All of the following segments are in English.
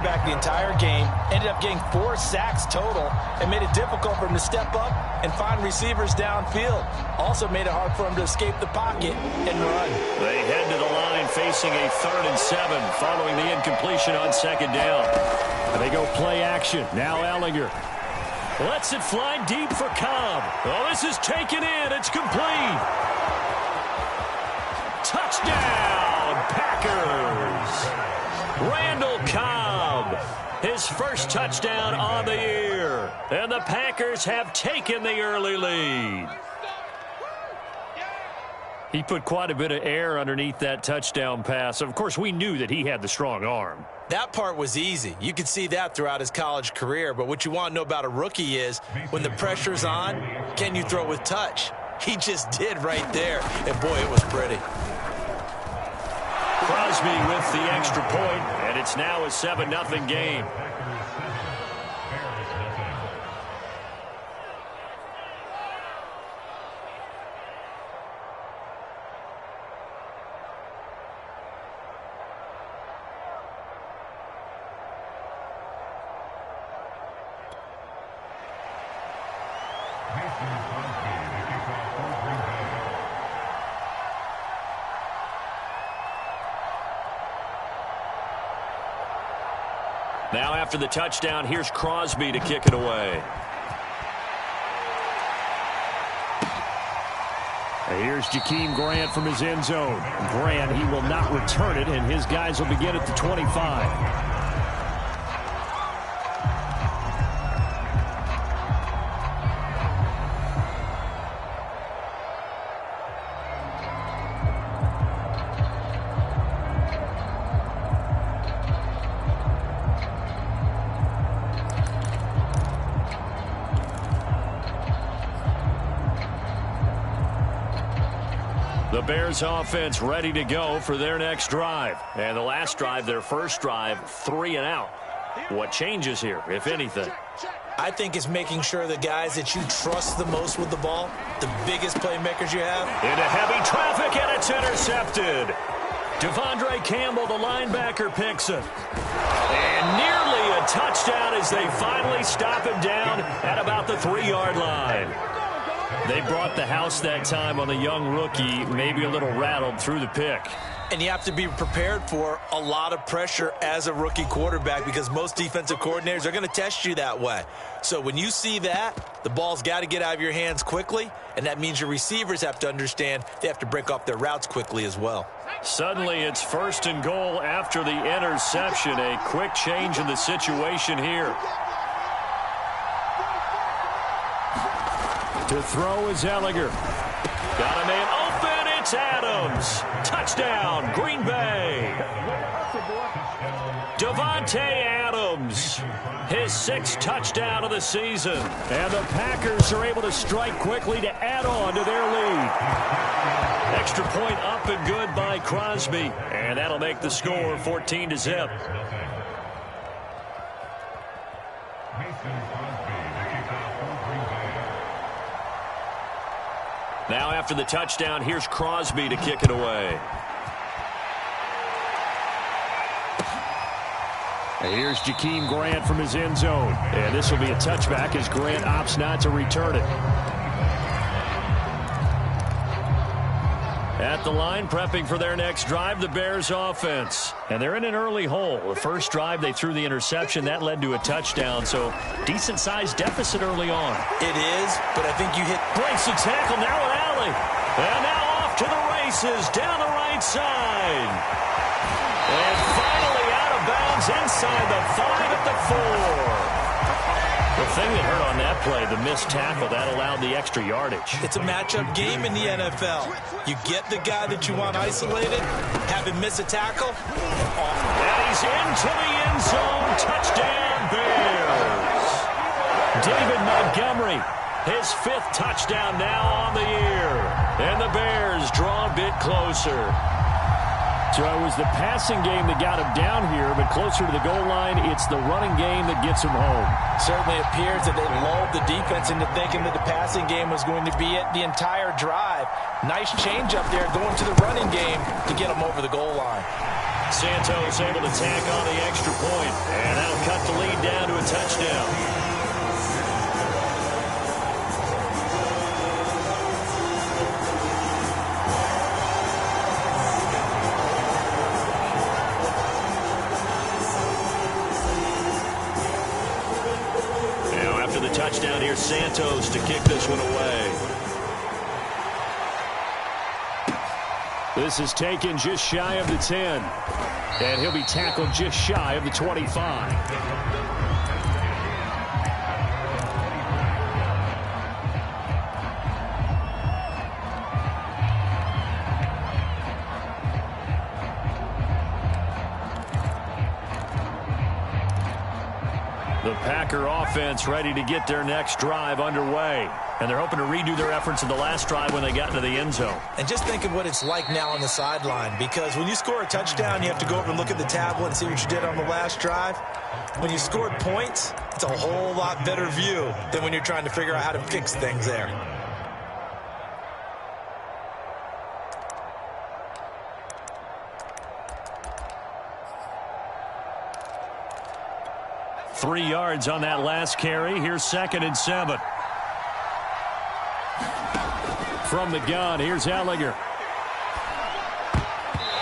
back the entire game, ended up getting 4 sacks total, and made it difficult for him to step up and find receivers downfield. Also made it hard for him to escape the pocket and run. They head to the line facing a 3rd and 7 following the incompletion on 2nd down. And they go play action. Now Ellinger lets it fly deep for Cobb. Oh, this is taken in. It's complete. Touchdown, Packers. Randall Cobb, his first touchdown on the year. And the Packers have taken the early lead. He put quite a bit of air underneath that touchdown pass. Of course, we knew that he had the strong arm. That part was easy. You could see that throughout his college career. But what you want to know about a rookie is when the pressure's on, can you throw with touch? He just did right there. And, boy, it was pretty. Crosby with the extra point, and it's now a 7-0 game. Now after the touchdown, here's Crosby to kick it away. Here's Jakeem Grant from his end zone. Grant, he will not return it, and his guys will begin at the 25. The Bears offense ready to go for their next drive. And the last drive, their first drive, 3 and out. What changes here, if anything? I think it's making sure the guys that you trust the most with the ball, the biggest playmakers you have. Into heavy traffic, and it's intercepted. Devondre Campbell, the linebacker, picks it. And nearly a touchdown as they finally stop him down at about the 3-yard line. They brought the house that time on the young rookie, maybe a little rattled through the pick. And you have to be prepared for a lot of pressure as a rookie quarterback because most defensive coordinators are going to test you that way. So when you see that, the ball's got to get out of your hands quickly, and that means your receivers have to understand they have to break off their routes quickly as well. Suddenly it's 1st and goal after the interception. A quick change in the situation here. To throw is Ellinger. Got a man open. It's Adams. Touchdown, Green Bay. Davante Adams. His 6th touchdown of the season. And the Packers are able to strike quickly to add on to their lead. Extra point up and good by Crosby. And that'll make the score 14-0. Now after the touchdown, here's Crosby to kick it away. And here's Jakeem Grant from his end zone. And this will be a touchback as Grant opts not to return it. At the line, prepping for their next drive, the Bears offense. And they're in an early hole. The first drive, they threw the interception. That led to a touchdown, so decent-sized deficit early on. It is, but I think you hit... Breaks the tackle, now an alley. And now off to the races, down the right side. And finally out of bounds inside the 5 at the 4. The thing that hurt on that play, the missed tackle, that allowed the extra yardage. It's a matchup game in the NFL. You get the guy that you want isolated, have him miss a tackle. And he's into the end zone. Touchdown, Bears. David Montgomery, his 5th touchdown now on the year. And the Bears draw a bit closer. So it was the passing game that got him down here, but closer to the goal line, it's the running game that gets him home. Certainly appears that they lulled the defense into thinking that the passing game was going to be it the entire drive. Nice change up there going to the running game to get him over the goal line. Santos able to tack on the extra point, and that'll cut the lead down to a touchdown. Touchdown here, Santos to kick this one away. This is taken just shy of the 10. And he'll be tackled just shy of the 25. The Packer offense ready to get their next drive underway. And they're hoping to redo their efforts in the last drive when they got into the end zone. And just think of what it's like now on the sideline, because when you score a touchdown, you have to go over and look at the tablet and see what you did on the last drive. When you scored points, it's a whole lot better view than when you're trying to figure out how to fix things there. Three yards on that last carry. Here's 2nd and 7. From the gun, here's Ellinger.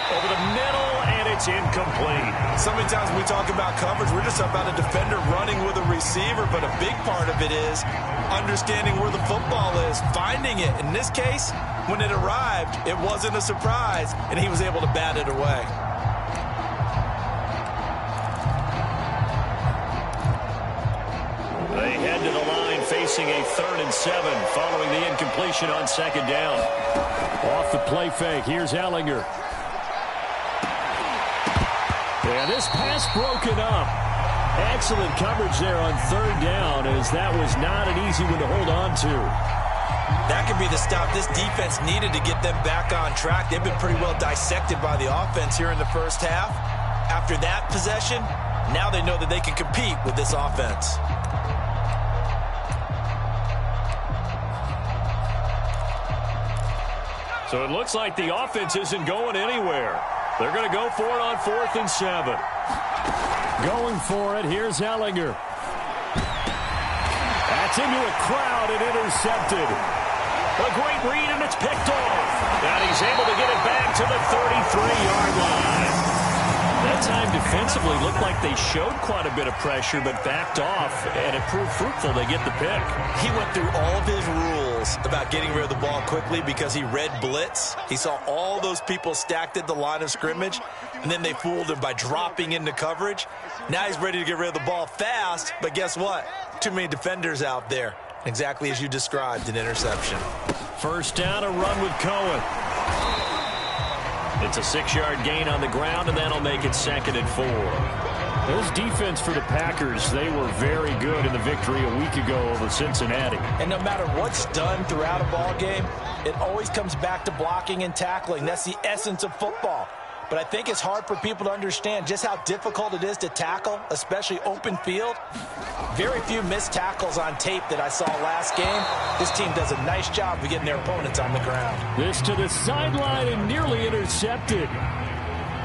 Over the middle, and it's incomplete. So many times when we talk about coverage, we're just about a defender running with a receiver, but a big part of it is understanding where the football is, finding it. In this case, when it arrived, it wasn't a surprise, and he was able to bat it away. They head to the line facing a 3rd and 7 following the incompletion on 2nd down. Off the play fake, here's Ellinger. And this pass broken up. Excellent coverage there on 3rd down, as that was not an easy one to hold on to. That could be the stop this defense needed to get them back on track. They've been pretty well dissected by the offense here in the first half. After that possession, now they know that they can compete with this offense. So it looks like the offense isn't going anywhere. They're going to go for it on 4th and 7. Going for it, here's Ellinger. That's into a crowd and intercepted. A great read, and it's picked off. And he's able to get it back to the 33-yard line. That time defensively looked like they showed quite a bit of pressure but backed off, and it proved fruitful. They get the pick. He went through all of his rules about getting rid of the ball quickly because he read blitz. He saw all those people stacked at the line of scrimmage, and then they fooled him by dropping into coverage. Now he's ready to get rid of the ball fast, but guess what? Too many defenders out there. Exactly as you described, an interception. First down, a run with Cohen. It's a 6-yard gain on the ground, and that'll make it 2nd and 4. Those defense for the Packers, they were very good in the victory a week ago over Cincinnati. And no matter what's done throughout a ball game, it always comes back to blocking and tackling. That's the essence of football. But I think it's hard for people to understand just how difficult it is to tackle, especially open field. Very few missed tackles on tape that I saw last game. This team does a nice job of getting their opponents on the ground. This to the sideline and nearly intercepted.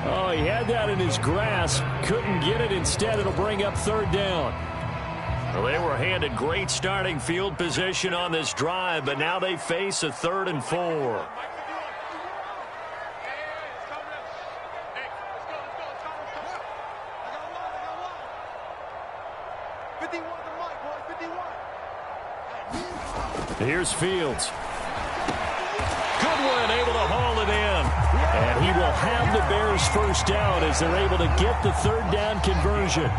Oh, he had that in his grasp. Couldn't get it. Instead, it'll bring up 3rd down. Well, they were handed great starting field position on this drive, but now they face a 3rd and 4. Here's Fields. Goodwin able to haul it in. And he will have the Bears first down as they're able to get the 3rd down conversion.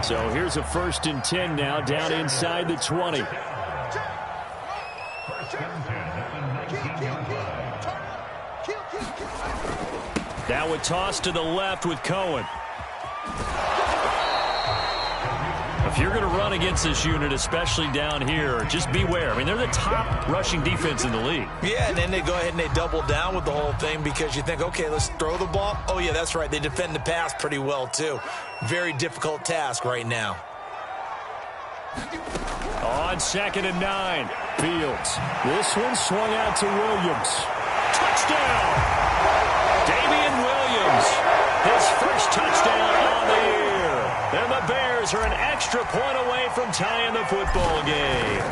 So here's a 1st and 10 now down inside the 20. Now a toss to the left with Cohen. If you're going to run against this unit, especially down here, just beware. I mean, they're the top rushing defense in the league. Yeah, and then they go ahead and they double down with the whole thing because you think, okay, let's throw the ball. Oh, yeah, that's right. They defend the pass pretty well, too. Very difficult task right now. On 2nd and 9, Fields. This one swung out to Williams. Touchdown! Damian Williams. His first touchdown on the year. And the Bears are an extra point away from tying the football game.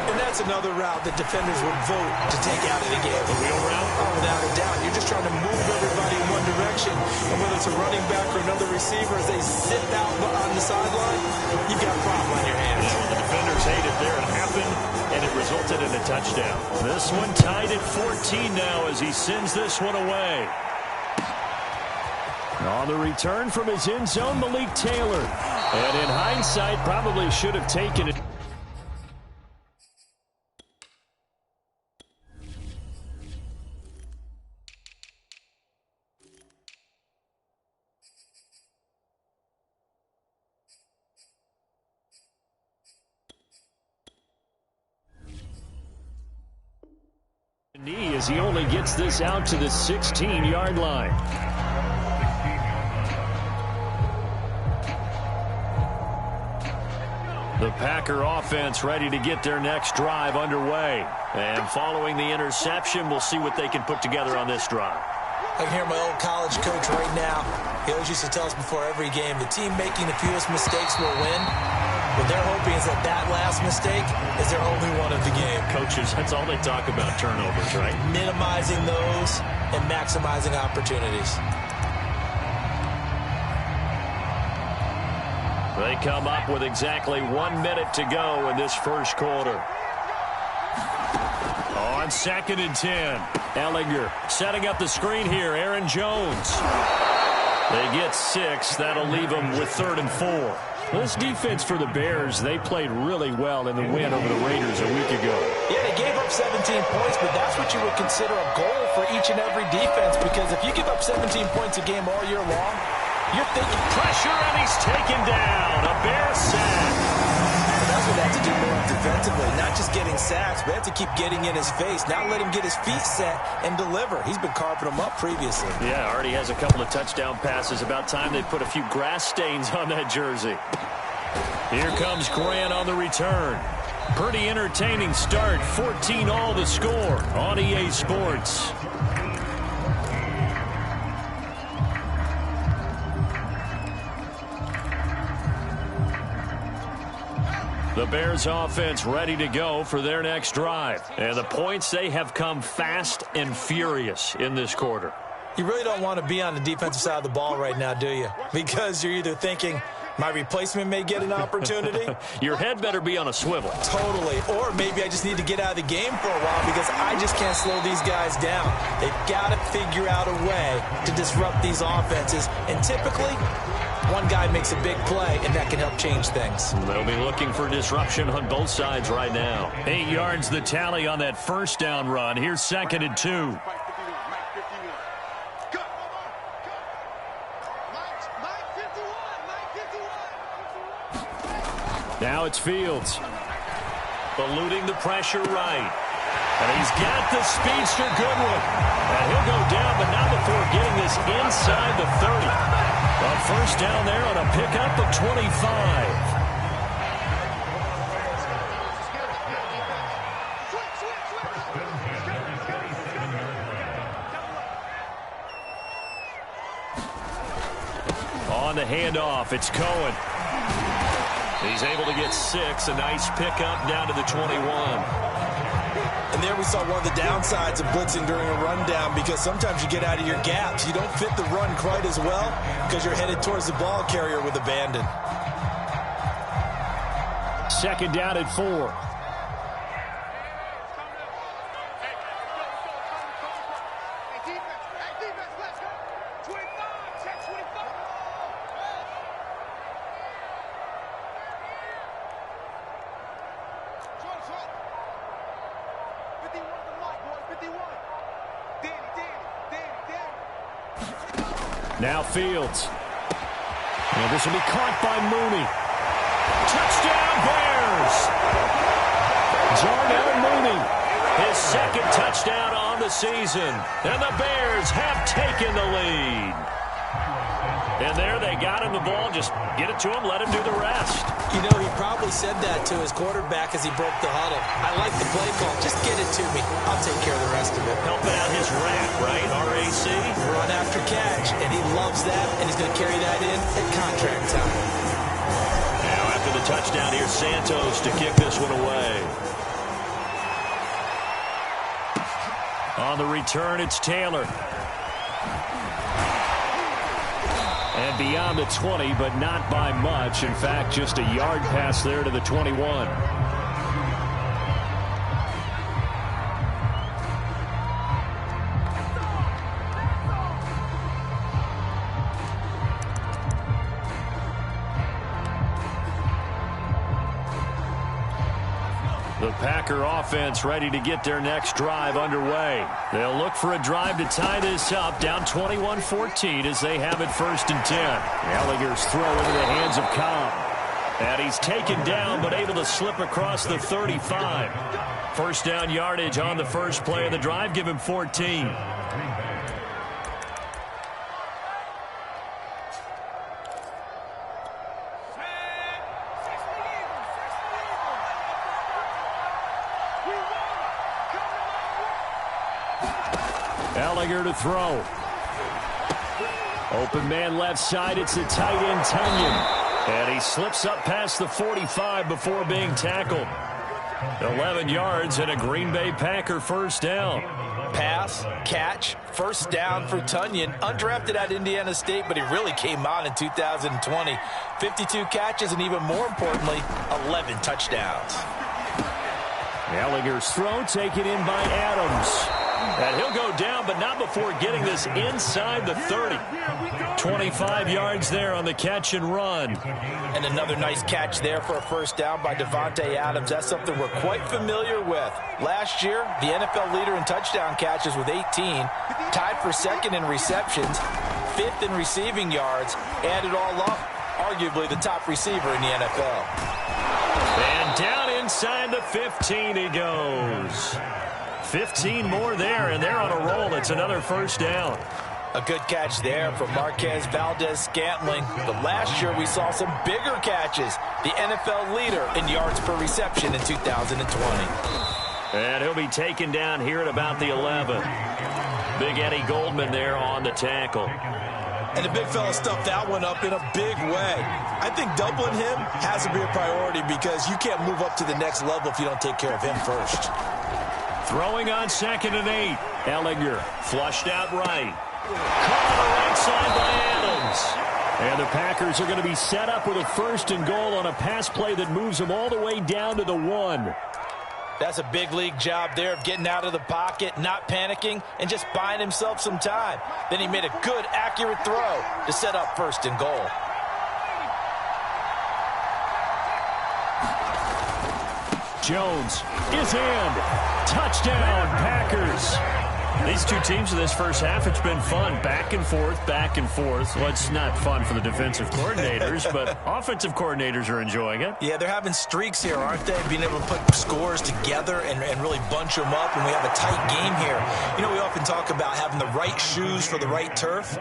And that's another route that defenders would vote to take out of the game. The wheel route? Oh, without a doubt. You're just trying to move everybody in one direction. And whether it's a running back or another receiver, as they sit out on the sideline, you've got a problem on your hands. Yeah, the defenders hate it there. It happened, and it resulted in a touchdown. This one tied at 14 now as he sends this one away. On the return from his end zone, Malik Taylor. And in hindsight, probably should have taken it. Knee as he only gets this out to the 16-yard line. The Packer offense ready to get their next drive underway. And following the interception, we'll see what they can put together on this drive. I can hear my old college coach right now. He always used to tell us before every game, the team making the fewest mistakes will win. What they're hoping is that that last mistake is their only one of the game. Coaches, that's all they talk about, turnovers, right? Minimizing those and maximizing opportunities. They come up with exactly 1 minute to go in this first quarter. On 2nd and 10, Ellinger setting up the screen here. Aaron Jones. They get 6. That'll leave them with 3rd and 4. This defense for the Bears, they played really well in the win over the Raiders a week ago. Yeah, they gave up 17 points, but that's what you would consider a goal for each and every defense, because if you give up 17 points a game all year long, you're thinking pressure, and he's taken down. A Bear sack. That's what they have to do more defensively, not just getting sacks, but they have to keep getting in his face, not let him get his feet set and deliver. He's been carving them up previously. Yeah, already has a couple of touchdown passes. About time they put a few grass stains on that jersey. Here comes Grant on the return. Pretty entertaining start. 14-all the score on EA Sports. The Bears offense ready to go for their next drive. And the points, they have come fast and furious in this quarter. You really don't want to be on the defensive side of the ball right now, do you? Because you're either thinking, my replacement may get an opportunity. Your head better be on a swivel. Totally. Or maybe I just need to get out of the game for a while because I just can't slow these guys down. They've got to figure out a way to disrupt these offenses. And typically, one guy makes a big play, and that can help change things. They'll be looking for disruption on both sides right now. 8 yards the tally on that first down run. Here's 2nd and 2. Now it's Fields. Eluding the pressure right. And he's got the speedster Goodwin. And he'll go down, but not before getting this inside the 30. A first down there on a pickup of 25. On the handoff, it's Cohen. He's able to get 6. A nice pickup down to the 21. And there we saw one of the downsides of blitzing during a rundown, because sometimes you get out of your gaps. You don't fit the run quite as well because you're headed towards the ball carrier with abandon. 2nd down at 4. Now Fields. And this will be caught by Mooney. Touchdown Bears! Darnell Mooney, his 2nd touchdown on the season. And the Bears have taken the lead. And there they got him the ball. Just get it to him, let him do the rest. You know, he probably said that to his quarterback as he broke the huddle. I like the play call. Just get it to me. I'll take care of the rest of it. Helping out his RAC, right? RAC? Run after catch, and he loves that, and he's going to carry that in at contract time. Now after the touchdown, here's Santos to kick this one away. On the return, it's Taylor. And beyond the 20, but not by much. In fact, just a yard pass there to the 21. The Packer offense ready to get their next drive underway. They'll look for a drive to tie this up, down 21-14 as they have it 1st and 10. Gallagher's throw into the hands of Cobb. And he's taken down but able to slip across the 35. First down yardage on the first play of the drive. Give him 14. Gallagher to throw. Open man left side. It's the tight end, Tunyon. And he slips up past the 45 before being tackled. 11 yards and a Green Bay Packer first down. Pass, catch, first down for Tunyon. Undrafted at Indiana State, but he really came on in 2020. 52 catches and even more importantly, 11 touchdowns. Gallagher's throw taken in by Adams. And he'll go down, but not before getting this inside the 30. 25 yards there on the catch and run. And another nice catch there for a first down by Devontae Adams. That's something we're quite familiar with. Last year, the NFL leader in touchdown catches with 18, tied for second in receptions, 5th in receiving yards, add it all up, arguably the top receiver in the NFL. And down inside the 15 he goes. 15 more there, and they're on a roll. It's another first down. A good catch there from Marquez Valdez-Scantling. But last year we saw some bigger catches. The NFL leader in yards per reception in 2020. And he'll be taken down here at about the 11. Big Eddie Goldman there on the tackle. And the big fella stuffed that one up in a big way. I think doubling him has to be a priority because you can't move up to the next level if you don't take care of him first. Throwing on 2nd and 8. Ellinger flushed out right. Caught on the right side by Adams. And the Packers are going to be set up with a 1st and goal on a pass play that moves them all the way down to the 1. That's a big league job there of getting out of the pocket, not panicking, and just buying himself some time. Then he made a good, accurate throw to set up 1st and goal. Jones is in. Touchdown, Packers. These two teams in this first half, it's been fun. Back and forth, back and forth. Well, it's not fun for the defensive coordinators, but offensive coordinators are enjoying it. Yeah, they're having streaks here, aren't they? Being able to put scores together and really bunch them up, and we have a tight game here. You know, we often talk about having the right shoes for the right turf.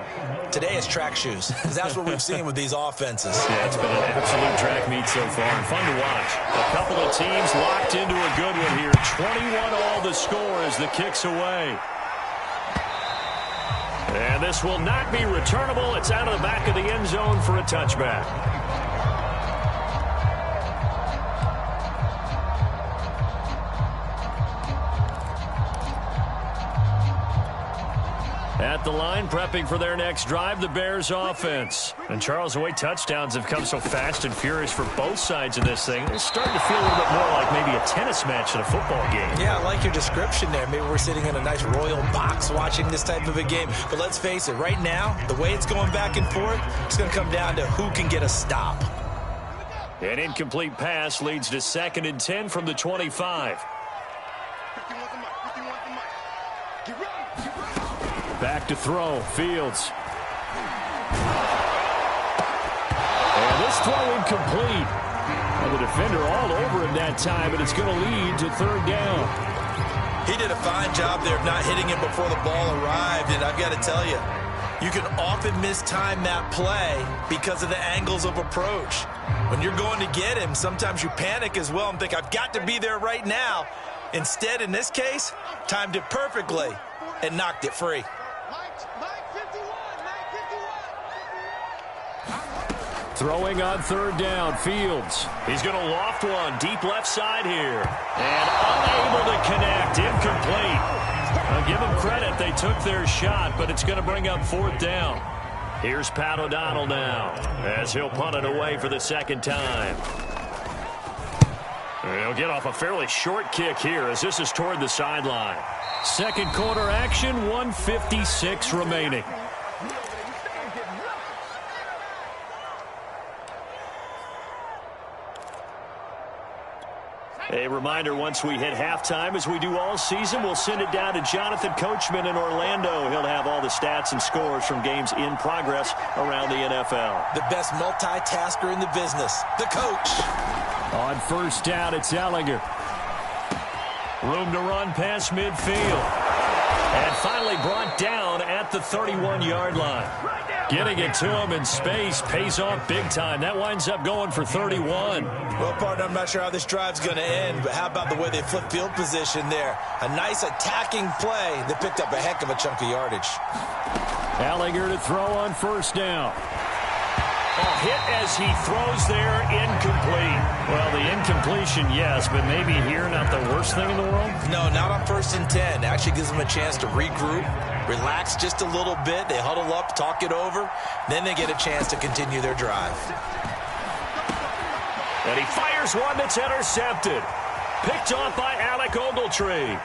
Today it's track shoes, because that's what we've seen with these offenses. Yeah, it's been an absolute track meet so far, and fun to watch. A couple of teams locked into a good one here. 21-all the score as the kick's away. And this will not be returnable. It's out of the back of the end zone for a touchback. At the line, prepping for their next drive, the Bears offense. And Charles, the way touchdowns have come so fast and furious for both sides of this thing, it's starting to feel a little bit more like maybe a tennis match than a football game. Yeah, I like your description there. Maybe we're sitting in a nice royal box watching this type of a game. But let's face it, right now, the way it's going back and forth, it's going to come down to who can get a stop. An incomplete pass leads to 2nd and 10 from the 25. Back to throw, Fields. And this throw incomplete. And the defender all over him that time, but it's going to lead to 3rd down. He did a fine job there of not hitting it before the ball arrived, and I've got to tell you, You can often mistime that play because of the angles of approach. When you're going to get him, sometimes you panic as well and think, I've got to be there right now. Instead, in this case, timed it perfectly and knocked it free. Throwing on third down, Fields. He's going to loft one deep left side here. And unable to connect, incomplete. I'll give them credit, they took their shot, but it's going to bring up fourth down. Here's Pat O'Donnell now, as he'll punt it away for the second time. He'll get off a fairly short kick here as this is toward the sideline. Second quarter action, 1:56 remaining. A reminder, once we hit halftime, as we do all season, we'll send it down to Jonathan Coachman in Orlando. He'll have all the stats and scores from games in progress around the NFL. The best multitasker in the business, the coach. On first down, it's Gggg. Room to run past midfield. And finally brought down at the 31-yard line. Getting it to him in space pays off big time. That winds up going for 31. Well, partner, I'm not sure how this drive's going to end, but how about the way they flip field position there? A nice attacking play that picked up a heck of a chunk of yardage. Gggg to throw on first down. A hit as he throws there, incomplete. Well, the incompletion, yes, but maybe here not the worst thing in the world? No, not on 1st and 10. Actually gives them a chance to regroup, relax just a little bit. They huddle up, talk it over. Then they get a chance to continue their drive. And he fires one that's intercepted. Picked off by Alec Ogletree.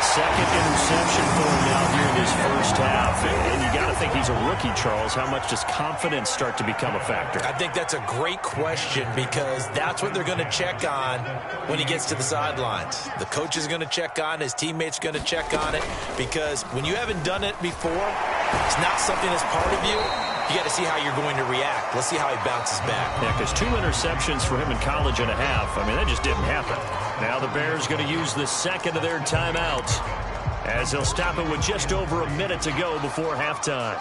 Second interception for him now here in his first half. And you got to think he's a rookie, Charles. How much does confidence start to become a factor? I think that's a great question because that's what they're going to check on when he gets to the sidelines. The coach is going to check on, his teammates going to check on it, because when you haven't done it before, it's not something that's part of you. You got to see how you're going to react. Let's see how he bounces back. Yeah, because 2 interceptions for him in college and a half. I mean, that just didn't happen. Now the Bears going to use the second of their timeouts as they'll stop it with just over a minute to go before halftime.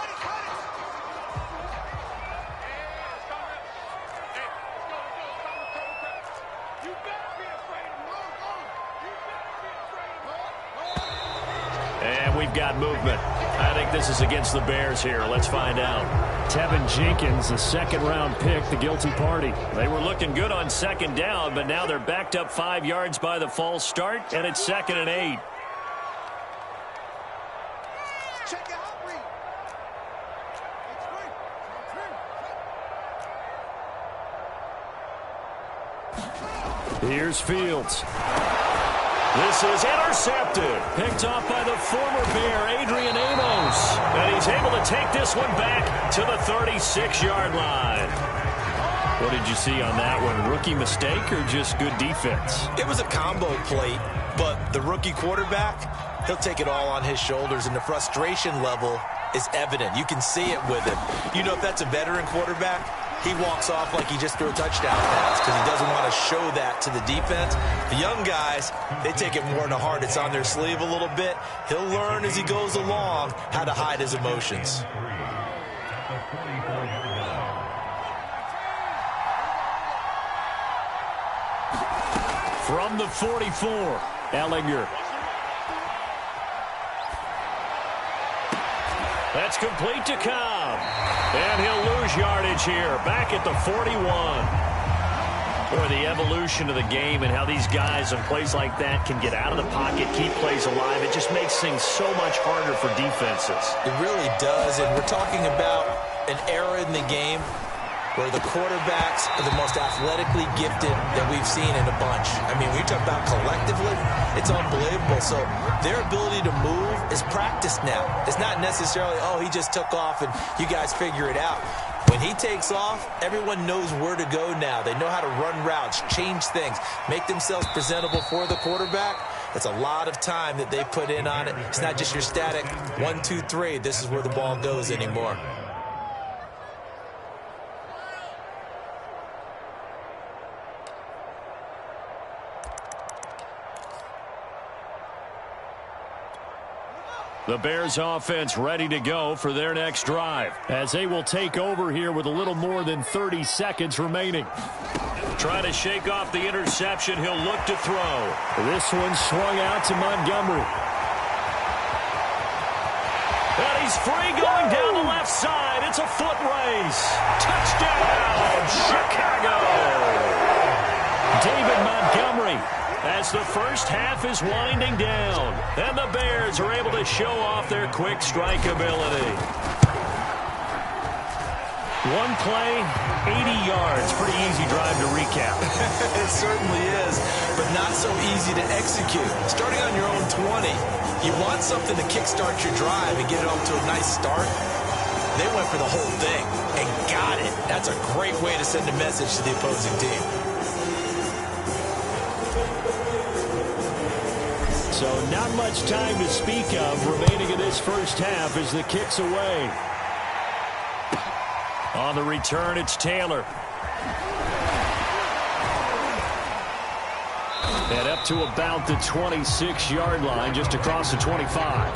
And we've got movement. I think this is against the Bears here. Let's find out. Tevin Jenkins, the second-round pick, the guilty party. They were looking good on second down, but now they're backed up 5 yards by the false start, and it's 2nd and 8. Here's Fields. This is intercepted. Picked off by the former Bear, Adrian Amos. And he's able to take this one back to the 36-yard line. What did you see on that one? Rookie mistake or just good defense? It was a combo plate, but the rookie quarterback, he'll take it all on his shoulders, and the frustration level is evident. You can see it with him. You know, if that's a veteran quarterback, he walks off like he just threw a touchdown pass because he doesn't want to show that to the defense. The young guys, they take it more to heart. It's on their sleeve a little bit. He'll learn as he goes along how to hide his emotions. From the 44, Gggg. That's complete to Cobb. And he'll lose yardage here, back at the 41. Boy, the evolution of the game and how these guys in plays like that can get out of the pocket, keep plays alive, it just makes things so much harder for defenses. It really does, and we're talking about an era in the game where the quarterbacks are the most athletically gifted that we've seen in a bunch. I mean, when you talk about collectively, it's unbelievable. So their ability to move is practiced now. It's not necessarily, oh, he just took off and you guys figure it out. When he takes off, everyone knows where to go now. They know how to run routes, change things, make themselves presentable for the quarterback. It's a lot of time that they put in on it. It's not just your static 1, 2, 3. This is where the ball goes anymore. The Bears offense ready to go for their next drive as they will take over here with a little more than 30 seconds remaining. Trying to shake off the interception. He'll look to throw. This one swung out to Montgomery. And he's free going down the left side. It's a foot race. Touchdown, Chicago. David Montgomery as the first half is winding down. And the Bears are able to show off their quick strike ability. One play, 80 yards. Pretty easy drive to recap. It certainly is, but not so easy to execute. Starting on your own 20, you want something to kickstart your drive and get it off to a nice start. They went for the whole thing and got it. That's a great way to send a message to the opposing team. So not much time to speak of remaining in this first half as the kick's away. On the return, it's Taylor. And up to about the 26-yard line, just across the 25.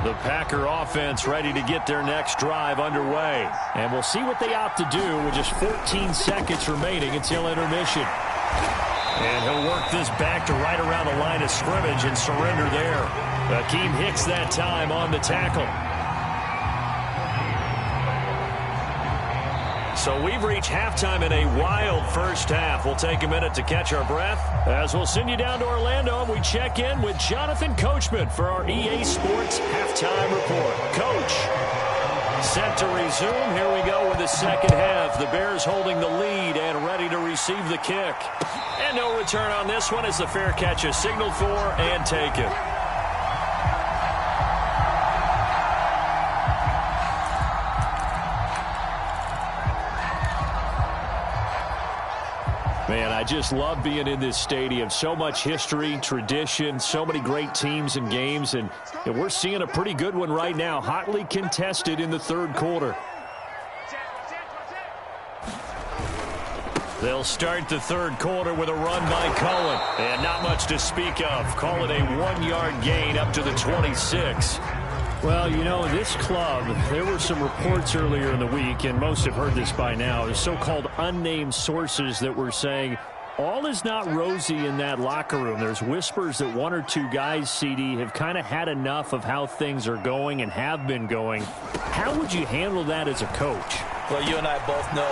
The Packer offense ready to get their next drive underway. And we'll see what they opt to do with just 14 seconds remaining until intermission. And he'll work this back to right around the line of scrimmage and surrender there. Akeem Hicks that time on the tackle. So we've reached halftime in a wild first half. We'll take a minute to catch our breath as we'll send you down to Orlando and we check in with Jonathan Coachman for our EA Sports Halftime Report. Coach, set to resume. Here we go with the second half. The Bears holding the lead and ready to receive the kick. And no return on this one as the fair catch is signaled for and taken. Man, I just love being in this stadium. So much history, tradition, so many great teams and games, and we're seeing a pretty good one right now, hotly contested in the third quarter. They'll start the third quarter with a run by Cohen, and not much to speak of. Call it a 1-yard gain up to the 26. Well, you know, this club, there were some reports earlier in the week, and most have heard this by now, the so-called unnamed sources that were saying all is not rosy in that locker room. There's whispers that one or two guys, CD, have kind of had enough of how things are going and have been going. How would you handle that as a coach? Well, you and I both know.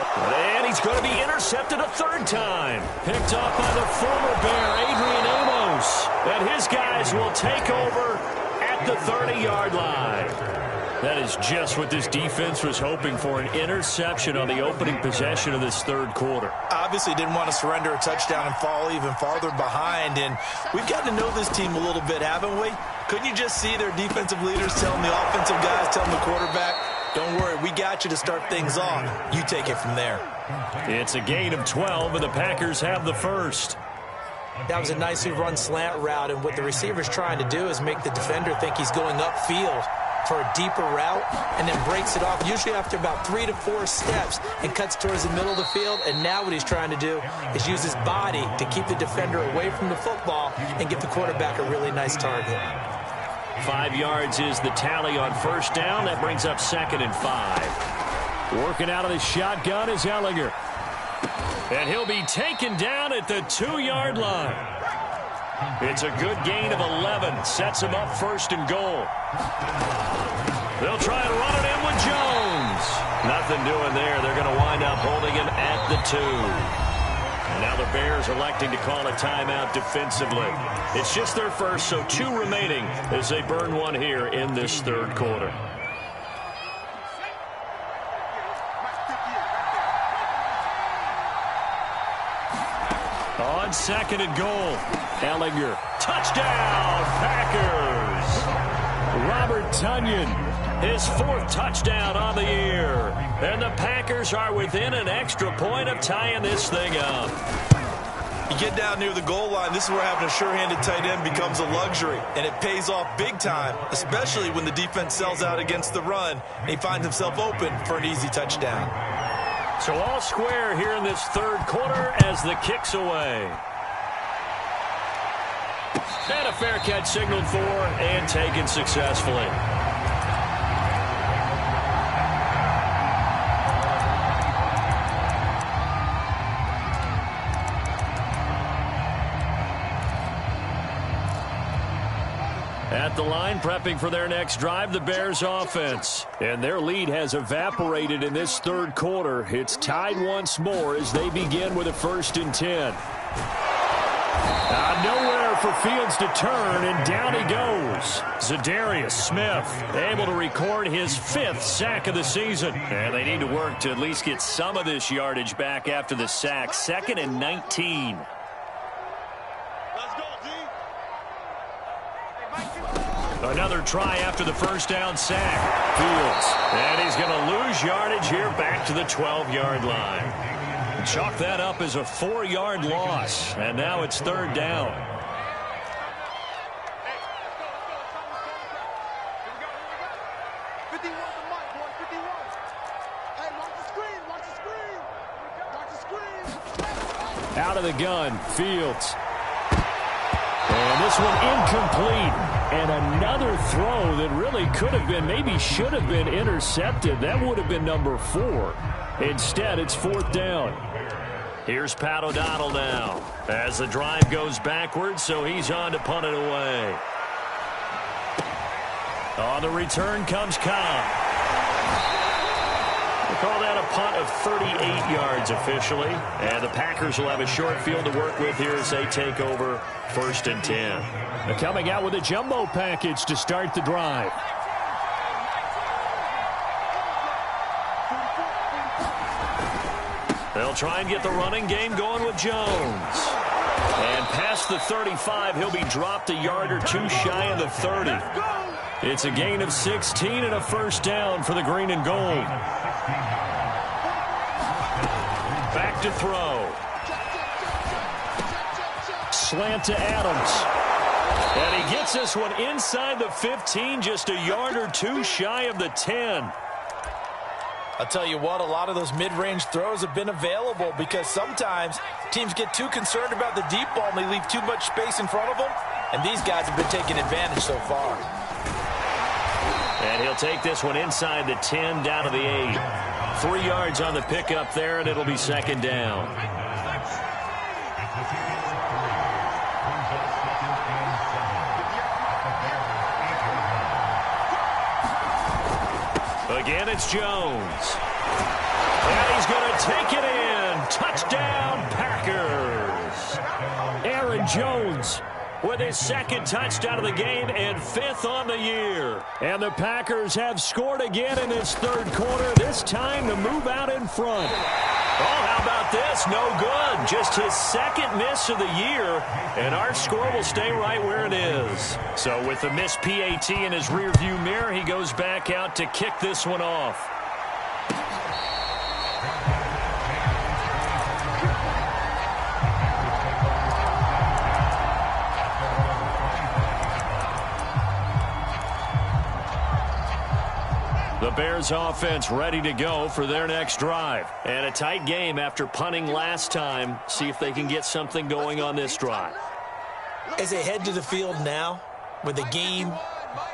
And he's going to be intercepted a third time. Picked off by the former Bear, Adrian Amos. And his guys will take over at the 30-yard line. That is just what this defense was hoping for, an interception on the opening possession of this third quarter. Obviously didn't want to surrender a touchdown and fall even farther behind, and we've gotten to know this team a little bit, haven't we? Couldn't you just see their defensive leaders telling the offensive guys, telling the quarterback, don't worry, we got you to start things off. You take it from there. It's a gain of 12, and the Packers have the first. That was a nicely run slant route, and what the receiver's trying to do is make the defender think he's going upfield for a deeper route, and then breaks it off, usually after about 3 to 4 steps, and cuts towards the middle of the field. And now what he's trying to do is use his body to keep the defender away from the football and give the quarterback a really nice target. 5 yards is the tally on first down. That brings up 2nd and 5. Working out of the shotgun is Ellinger. And he'll be taken down at the 2-yard line. It's a good gain of 11. Sets him up 1st and goal. They'll try and run it in with Jones. Nothing doing there. They're going to wind up holding him at the 2. And now the Bears electing to call a timeout defensively. It's just their first, so 2 remaining as they burn one here in this third quarter. On 2nd and goal, Ellinger. Touchdown, Packers! Robert Tonyan, his 4th touchdown on the year. And the Packers are within an extra point of tying this thing up. You get down near the goal line, this is where having a sure-handed tight end becomes a luxury, and it pays off big time, especially when the defense sells out against the run, and he finds himself open for an easy touchdown. So all square here in this third quarter as the kick's away. And a fair catch signaled for and taken successfully. At the line, prepping for their next drive, the Bears offense. And their lead has evaporated in this third quarter. It's tied once more as they begin with a 1st and 10. Nowhere for Fields to turn, and down he goes. Zadarius Smith able to record his 5th sack of the season. And they need to work to at least get some of this yardage back after the sack. 2nd and 19. Another try after the first down sack. Fields. And he's going to lose yardage here back to the 12-yard line. Chalk that up as a 4-yard loss. And now it's 3rd down. Out of the gun. Fields. And this one incomplete. And another throw that really could have been, maybe should have been intercepted. That would have been number 4. Instead, it's 4th down. Here's Pat O'Donnell now as the drive goes backwards, so he's on to punt it away. On the return comes Cobb. We'll call that a punt of 38 yards officially. And the Packers will have a short field to work with here as they take over 1st and 10. They're coming out with a jumbo package to start the drive. They'll try and get the running game going with Jones. And past the 35, he'll be dropped a yard or two shy of the 30. It's a gain of 16 and a 1st down for the green and gold. Back to throw. Slant to Adams. And he gets this one inside the 15, just a yard or two shy of the 10. I'll tell you what, a lot of those mid-range throws have been available because sometimes teams get too concerned about the deep ball and they leave too much space in front of them, and these guys have been taking advantage so far. And he'll take this one inside the 10, down to the 8. 3 yards on the pickup there, and it'll be 2nd down. Again, it's Jones. And he's going to take it in. Touchdown, Packers. Aaron Jones with his 2nd touchdown of the game and 5th on the year. And the Packers have scored again in this third quarter, this time to move out in front. Oh, how about this? No good. Just his 2nd miss of the year, and our score will stay right where it is. So with the missed PAT in his rearview mirror, he goes back out to kick this one off. The Bears offense ready to go for their next drive. And a tight game after punting last time. See if they can get something going on this drive. As they head to the field now, with the game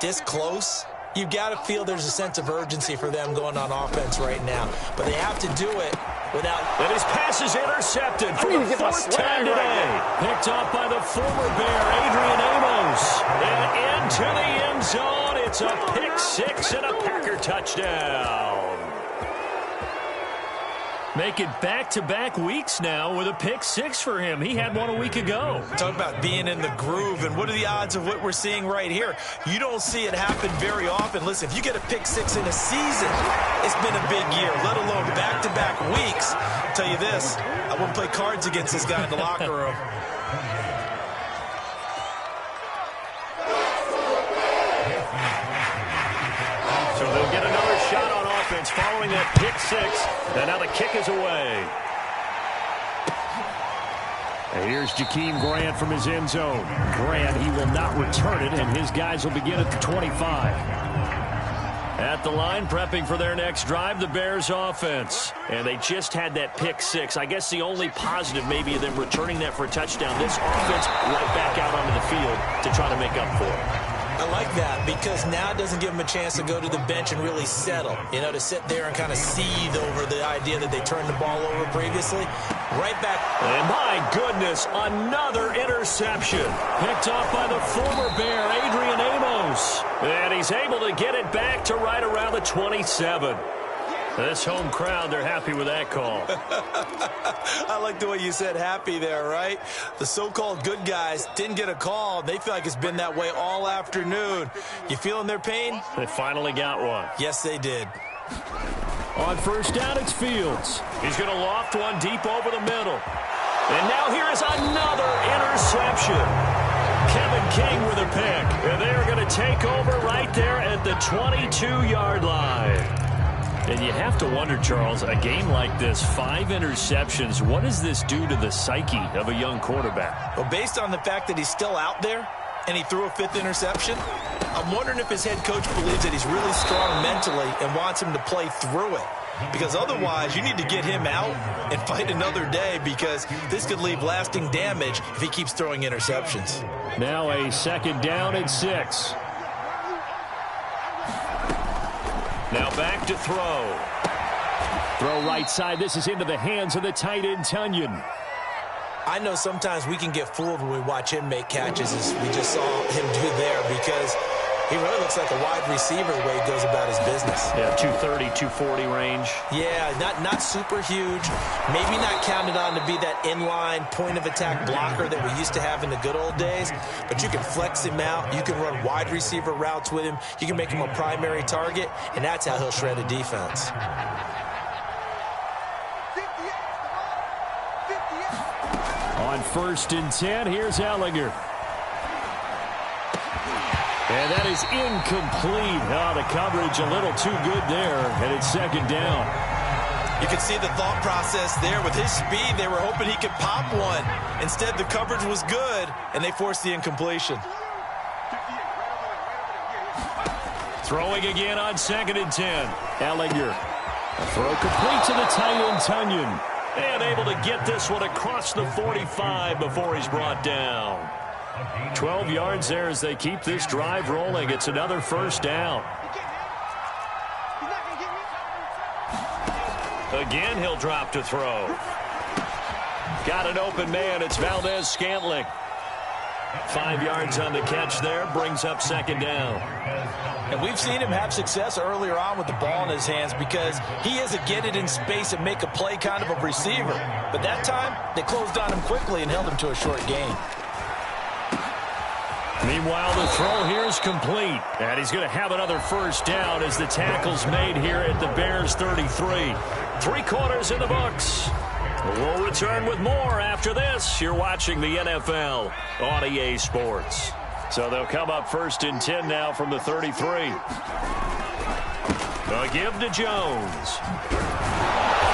this close, you've got to feel there's a sense of urgency for them going on offense right now. But they have to do it without... And his pass is intercepted for the 4th time today. Picked off by the former Bear, Adrian Amos. And into the end zone. It's a pick 6 and a Packer touchdown. Make it back-to-back weeks now with a pick 6 for him. He had one a week ago. Talk about being in the groove, and what are the odds of what we're seeing right here? You don't see it happen very often. Listen, if you get a pick 6 in a season, it's been a big year, let alone back-to-back weeks. I'll tell you this, I wouldn't play cards against this guy in the locker room. So they'll get another shot on offense following that pick 6. And now the kick is away. And here's Jakeem Grant from his end zone. Grant, he will not return it, and his guys will begin at the 25. At the line, prepping for their next drive, the Bears offense. And they just had that pick six. I guess the only positive maybe of them returning that for a touchdown. This offense right back out onto the field to try to make up for it. I like that because now it doesn't give them a chance to go to the bench and really settle, to sit there and kind of seethe over the idea that they turned the ball over previously. Right back. And my goodness, another interception. Picked off by the former Bear, Adrian Amos. And he's able to get it back to right around the 27. This home crowd, they're happy with that call. I like the way you said happy there, right? The so-called good guys didn't get a call. They feel like it's been that way all afternoon. You feeling their pain? They finally got one. Yes, they did. On first down, it's Fields. He's going to loft one deep over the middle. And now here is another interception. Kevin King with a pick. And they're going to take over right there at the 22-yard line. And you have to wonder, Charles, a game like this, 5 interceptions, what does this do to the psyche of a young quarterback? Well, based on the fact that he's still out there and he threw a 5th interception, I'm wondering if his head coach believes that he's really strong mentally and wants him to play through it. Because otherwise, you need to get him out and fight another day because this could leave lasting damage if he keeps throwing interceptions. Now a second down and 6. Now back to throw. Throw right side. This is into the hands of the tight end, Tunyon. I know sometimes we can get fooled when we watch him make catches, as we just saw him do there, because he really looks like a wide receiver the way he goes about his business. Yeah, 230, 240 range. Yeah, not super huge. Maybe not counted on to be that inline point-of-attack blocker that we used to have in the good old days, but you can flex him out. You can run wide receiver routes with him. You can make him a primary target, and that's how he'll shred a defense. On first and 10, here's Ellinger. And that is incomplete. Oh, the coverage a little too good there, and it's second down. You can see the thought process there. With his speed, they were hoping he could pop one. Instead, the coverage was good, and they forced the incompletion. Throwing again on second and 10. Ellinger. A throw complete to the tight end, Tunyon. And able to get this one across the 45 before he's brought down. 12 yards there as they keep this drive rolling. It's another first down. Again, he'll drop to throw. Got an open man. It's Valdez-Scantling. 5 yards on the catch there. Brings up second down. And we've seen him have success earlier on with the ball in his hands because he is a get it in space and make a play kind of a receiver. But that time, they closed on him quickly and held him to a short gain. Meanwhile, the throw here is complete. And he's going to have another first down as the tackle's made here at the Bears 33. 3 quarters in the books. We'll return with more after this. You're watching the NFL on EA Sports. So they'll come up first and 10 now from the 33. A give to Jones.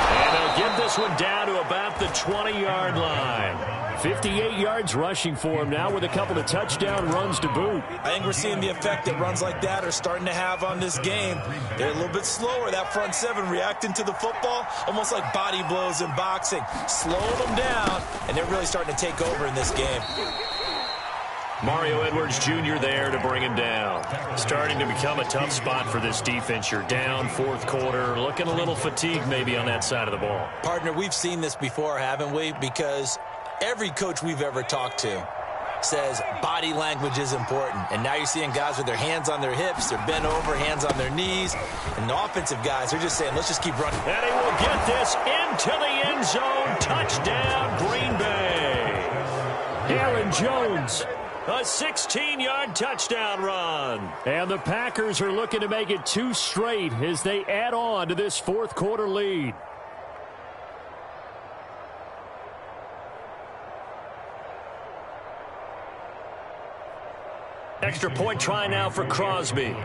And they'll get this one down to about the 20-yard line. 58 yards rushing for him now with a couple of touchdown runs to boot. I think we're seeing the effect that runs like that are starting to have on this game. They're a little bit slower, that front seven, reacting to the football, almost like body blows in boxing. Slowing them down, and they're really starting to take over in this game. Mario Edwards Jr. there to bring him down. Starting to become a tough spot for this defense. You're down fourth quarter, looking a little fatigued maybe on that side of the ball. Partner, we've seen this before, haven't we? Because every coach we've ever talked to says body language is important. And now you're seeing guys with their hands on their hips, they're bent over, hands on their knees. And the offensive guys, they're just saying, let's just keep running. And he will get this into the end zone. Touchdown, Green Bay. Aaron Jones. A 16-yard touchdown run. And the Packers are looking to make it 2 straight as they add on to this fourth quarter lead. Extra point try now for Crosby.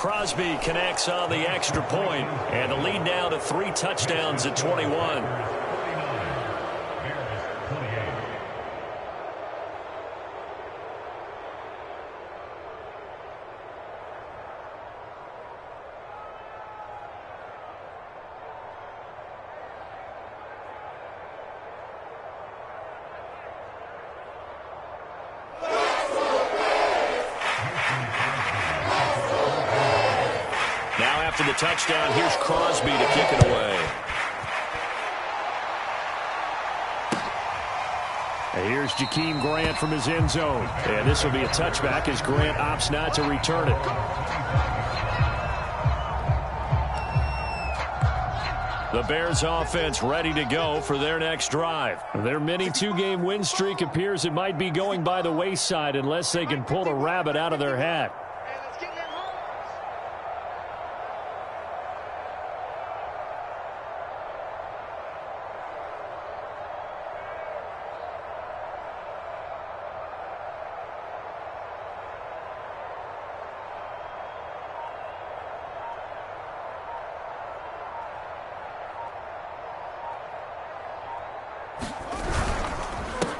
Crosby connects on the extra point, and the lead now to 3 touchdowns at 21. After the touchdown, here's Crosby to kick it away. And here's Jakeem Grant from his end zone. And this will be a touchback as Grant opts not to return it. The Bears offense ready to go for their next drive. Their mini 2-game win streak appears it might be going by the wayside unless they can pull a rabbit out of their hat.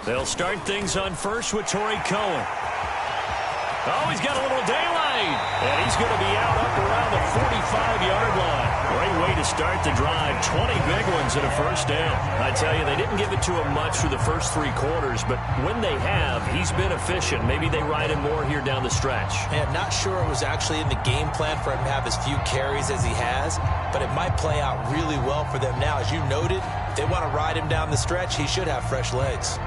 They'll start things on first with Torrey Cohen. Oh, he's got a little daylight. And he's going to be out up around the 45-yard line. Great way to start the drive. 20 big ones and a first down. I tell you, they didn't give it to him much through the first 3 quarters, but when they have, he's been efficient. Maybe they ride him more here down the stretch. Yeah, I'm not sure it was actually in the game plan for him to have as few carries as he has, but it might play out really well for them now. As you noted, if they want to ride him down the stretch, he should have fresh legs.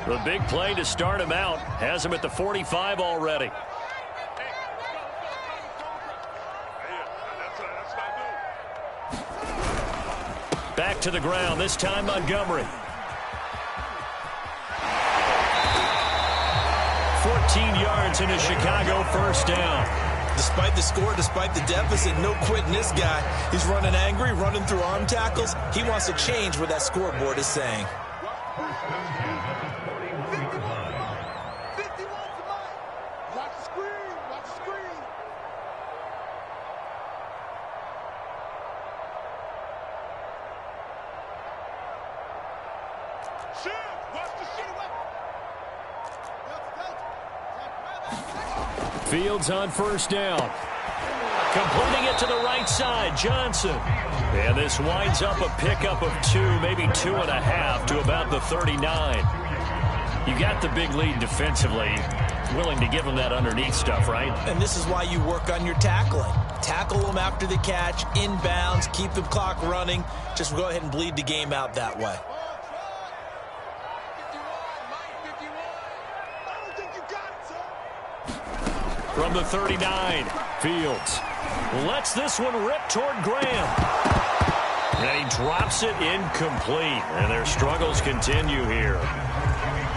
The big play to start him out has him at the 45 already. Back to the ground, this time Montgomery. 14 yards in a Chicago first down. Despite the score, despite the deficit, no quitting this guy. He's running angry, running through arm tackles. He wants to change what that scoreboard is saying. Fields on first down. Completing it to the right side, Johnson. And this winds up a pickup of 2, maybe 2.5 to about the 39. You got the big lead defensively. Willing to give them that underneath stuff, right? And this is why you work on your tackling. Tackle them after the catch, inbounds, keep the clock running. Just go ahead and bleed the game out that way. From the 39, Fields lets this one rip toward Graham. And he drops it incomplete. And their struggles continue here.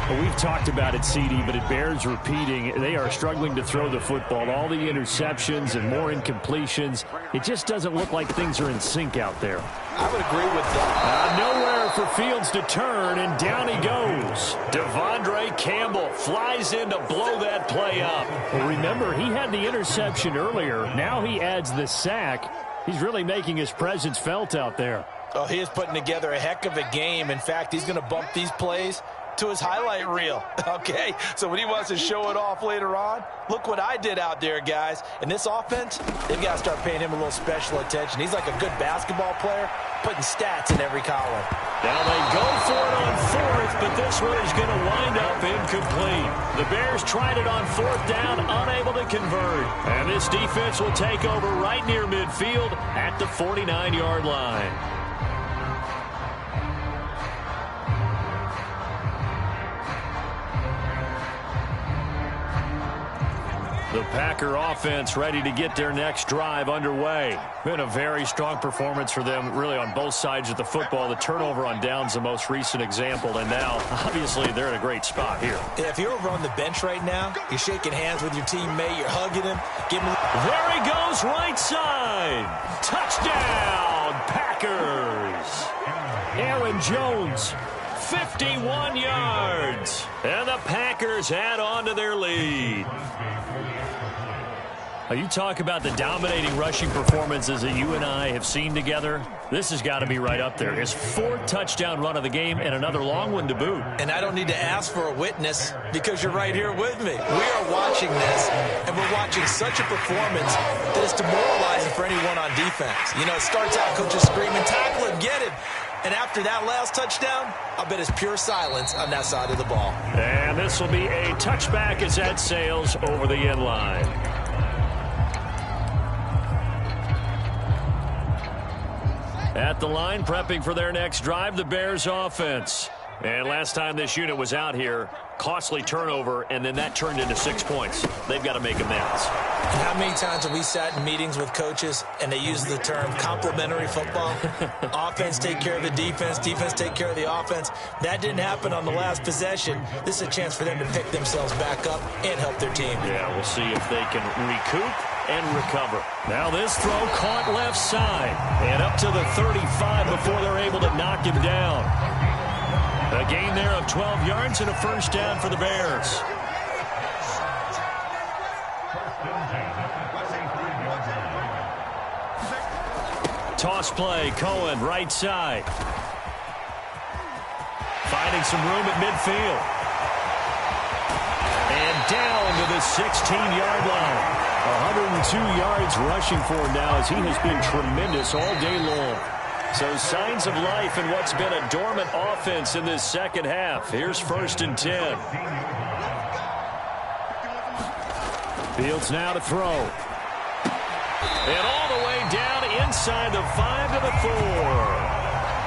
Well, we've talked about it, CD, but it bears repeating. They are struggling to throw the football. All the interceptions and more incompletions. It just doesn't look like things are in sync out there. I would agree with that. Nowhere for Fields to turn, and down he goes. Devondre Campbell flies in to blow that play up. Well, remember, he had the interception earlier. Now he adds the sack. He's really making his presence felt out there. Oh, he is putting together a heck of a game. In fact, he's going to bump these plays to his highlight reel, okay? So when he wants to show it off later on, look what I did out there, guys. And this offense, they've got to start paying him a little special attention. He's like a good basketball player, putting stats in every column. Now they go for it on 4th, but this one is going to wind up incomplete. The Bears tried it on 4th down, unable to convert. And this defense will take over right near midfield at the 49-yard line. The Packer offense ready to get their next drive underway. Been a very strong performance for them, really, on both sides of the football. The turnover on downs, the most recent example, and now, obviously, they're in a great spot here. Yeah, if you're over on the bench right now, you're shaking hands with your teammate, you're hugging him, giving him... There he goes, right side. Touchdown, Packers. Aaron Jones 51 yards. And the Packers add on to their lead. You talk about the dominating rushing performances that you and I have seen together. This has got to be right up there. His 4th touchdown run of the game and another long one to boot. And I don't need to ask for a witness because you're right here with me. We are watching this, and we're watching such a performance that is demoralizing for anyone on defense. You know, it starts out coaches screaming, tackle him, get him. And after that last touchdown, I'll bet it's pure silence on that side of the ball. And this will be a touchback as that sails over the end line. At the line, prepping for their next drive, the Bears offense. And last time this unit was out here, costly turnover, and then that turned into 6 points. They've got to make amends. And how many times have we sat in meetings with coaches and they use the term complementary football? Offense take care of the defense, defense take care of the offense. That didn't happen on the last possession. This is a chance for them to pick themselves back up and help their team. Yeah, we'll see if they can recoup and recover. Now this throw caught left side and up to the 35 before they're able to knock him down. A gain there of 12 yards and a first down for the Bears. Toss play, Cohen right side. Finding some room at midfield. And down to the 16-yard line. 102 yards rushing for him now as he has been tremendous all day long. So signs of life in what's been a dormant offense in this second half. Here's 1st and 10. Fields now to throw. And all the way down inside the 5 to the 4.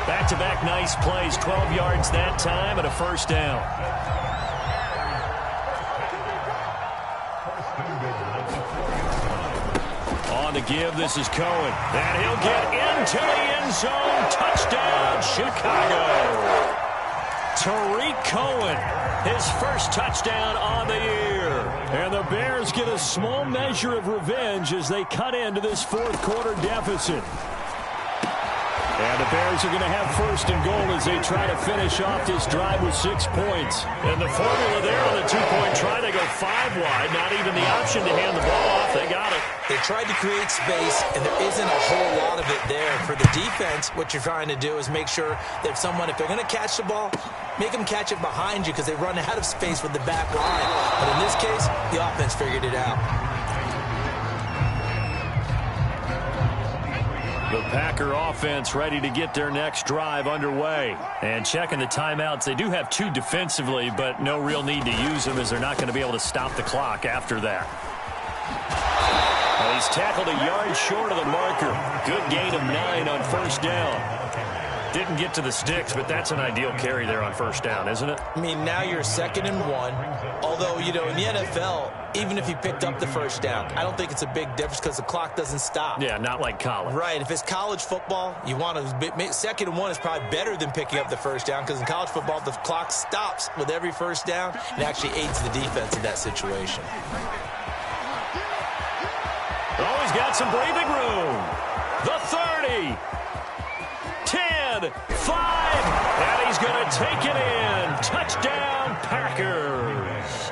Back-to-back nice plays, 12 yards that time and a first down. On the give, this is Cohen. And he'll get into the end zone. Touchdown, Chicago. Tariq Cohen, his first touchdown on the year. And the Bears get a small measure of revenge as they cut into this 4th quarter deficit. And the Bears are going to have 1st and goal as they try to finish off this drive with 6 points. And the formula there on the 2-point try, they go 5 wide. Not even the option to hand the ball off. They got it. They tried to create space, and there isn't a whole lot of it there. For the defense, what you're trying to do is make sure that if they're going to catch the ball, make them catch it behind you because they run out of space with the back line. But in this case, the offense figured it out. The Packer offense ready to get their next drive underway. And checking the timeouts, they do have 2 defensively, but no real need to use them as they're not going to be able to stop the clock after that. Well, he's tackled a yard short of the marker. Good gain of 9 on 1st down. Didn't get to the sticks, but that's an ideal carry there on 1st down, isn't it? I mean, now you're 2nd and 1. Although, you know, in the NFL, even if you picked up the 1st down, I don't think it's a big difference because the clock doesn't stop. Yeah, not like college. Right. If it's college football, you want to 2nd and 1 is probably better than picking up the 1st down because in college football, the clock stops with every 1st down. It actually aids the defense in that situation. Oh, he's got some breathing room. The 30. 10, 5, and he's going to take it in. Touchdown, Packers.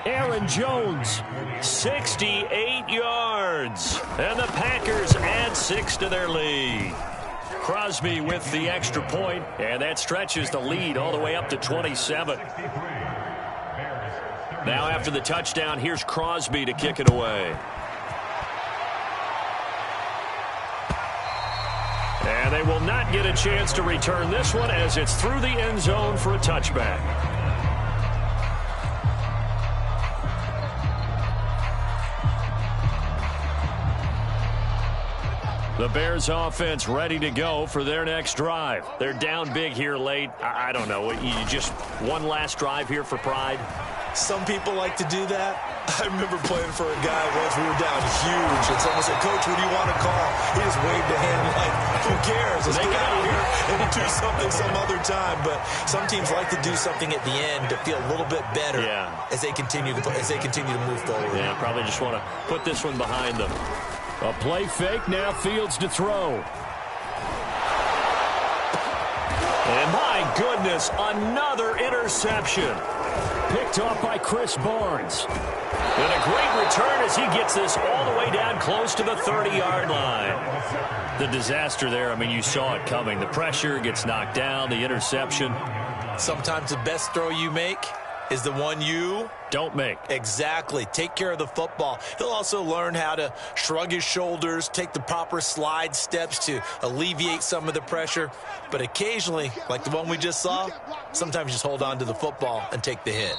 Aaron Jones, 68 yards. And the Packers add 6 to their lead. Crosby with the extra point, and that stretches the lead all the way up to 27. Now after the touchdown, here's Crosby to kick it away. And they will not get a chance to return this one as it's through the end zone for a touchback. The Bears offense ready to go for their next drive. They're down big here late. I don't know. You just one last drive here for pride? Some people like to do that. I remember playing for a guy once. We were down huge, and someone said, "Coach, what do you want to call?" He just waved a hand like, "Who cares? Let's get out of here and do something some other time." But some teams like to do something at the end to feel a little bit better as they continue to move forward. Yeah, probably just want to put this one behind them. A play fake, now Fields to throw. And my goodness, another interception. Picked off by Chris Barnes. And a great return as he gets this all the way down close to the 30-yard line. The disaster there, I mean, you saw it coming. The pressure gets knocked down, the interception. Sometimes the best throw you make is the one you don't make. Exactly. Take care of the football. He'll also learn how to shrug his shoulders, take the proper slide steps to alleviate some of the pressure. But occasionally, like the one we just saw, sometimes just hold on to the football and take the hit.